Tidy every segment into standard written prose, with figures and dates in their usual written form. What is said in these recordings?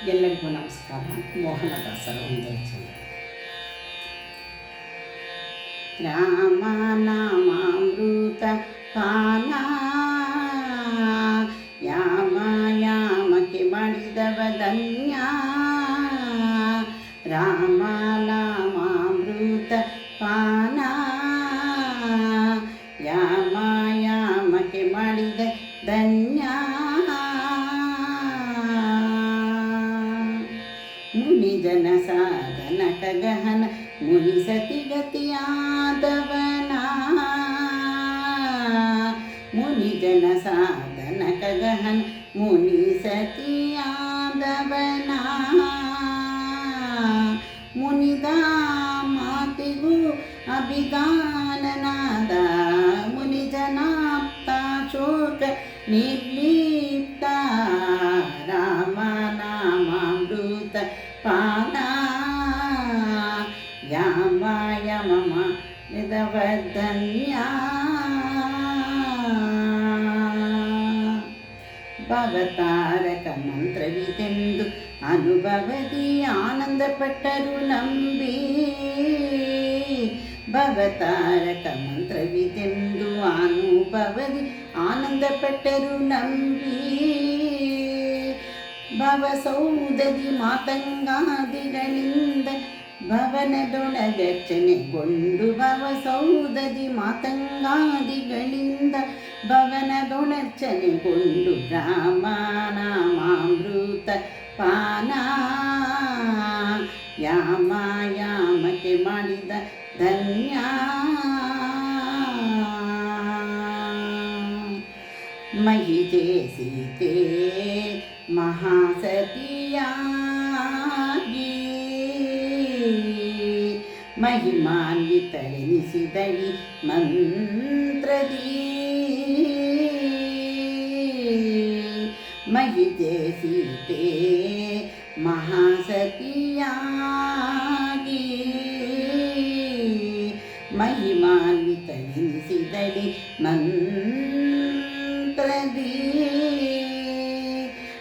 ಎಲ್ಲರಿಗೂ ನಮಸ್ಕಾರ. ಮೋಹನದಾಸರ ಒಂದು ರಚನೆ. ರಾಮ ನಾಮಾಮೃತ ಪಾನ ಯಾಮ ಯಾಮಕ್ಕೆ ಮಾಡಿದವ ಧನ್ಯ. ರಾಮ ನಾಮಾಮೃತ ಪಾನ ಯಾಮ ಯಾಮಕ್ಕೆ ಮಾಡಿದ ಧನ್ಯ. ಮುನಿಜನ ಸಾಧನ ಕಗಹನ ಮುನಿ ಸತಿಗತಿಯಾದವನ. ಮುನಿಜನ ಸಾಧನ ಕಗಹನ ಮುನಿ ಸತಿಯಾದವನ. ಮುನಿದ ಮಾತಿಗೂ ಅಭಿದಾನನಾದ ಮುನಿಜನಾಪ್ತ ಶೋಕ ನಿರ್ಲಿಪ್ತ. ರಾಮ ನಾಮಾಮೃತ ಪಾನ ಯಾಮ ಯಮಮ ನಿಧವಧನ್ಯ. ಭವತಾರಕ ಮಂತ್ರವಿದೆಂದು ಅನುಭವದಿ ಆನಂದಪಟ್ಟರು ನಂಬಿ. ಭವತಾರಕ ಮಂತ್ರವಿದೆಂದು ಅನುಭವದಿ ಆನಂದಪಟ್ಟರು ನಂಬಿ. ಭವಸೌಧದಿ ಮಾತಂಗಾದಿಗಳಿಂದ ಭವನದೊಳಗರ್ಚನೆಗೊಂಡು. ಭವಸೌಧದಿ ಮಾತಂಗಾದಿಗಳಿಂದ ಭವನದೊಳರ್ಚನೆಗೊಂಡು. ರಾಮ ನಾಮಾಮೃತ ಪಾನ ಯಾಮ ಯಾಮಕ್ಕೆ ಮಾಡಿದ ಧನ್ಯ. ಮಹಿಷೆ ಸೀತೆ ಮಹಾಸತಿಯಾಗಿ ಮಹಿಮಾನ್ವಿತಳೆನಿಸಿದಳಿ ಮಂತ್ರದಿ. ಮಹಿಷೆ ಸೀತೆ ಮಹಾಸತಿಯಾಗಿ ಮಹಿಮಾನ್ವಿತಳೆನಿಸಿದಳಿ ಮಂತ್ರದಿ.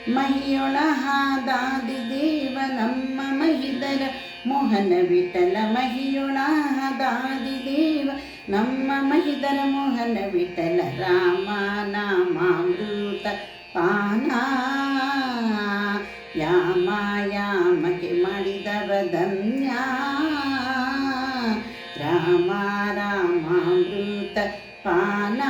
ಮಹಿಯೊಳಹಾದಾದಿ ದೇವ ನಮ್ಮ ಮಹಿದರ ಮೋಹನ ವಿಠಲ. ಮಹಿಯೊಳಹಾದಾದಿ ದೇವ ನಮ್ಮ ಮಹಿದರ ಮೋಹನ ವಿಠಲ. ರಾಮ ನಾಮಾಮೃತ ಪಾನ ಯಾಮ ಯಾಮಕ್ಕೆ ಮಾಡಿದವ ಧನ್ಯ. ರಾಮ ರಾಮಾಮೃತ ಪಾನ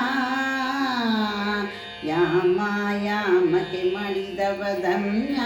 ಯಾಮ ಯಾಮಕ್ಕೆ ಮಾಡಿದವ ಧನ್ಯ.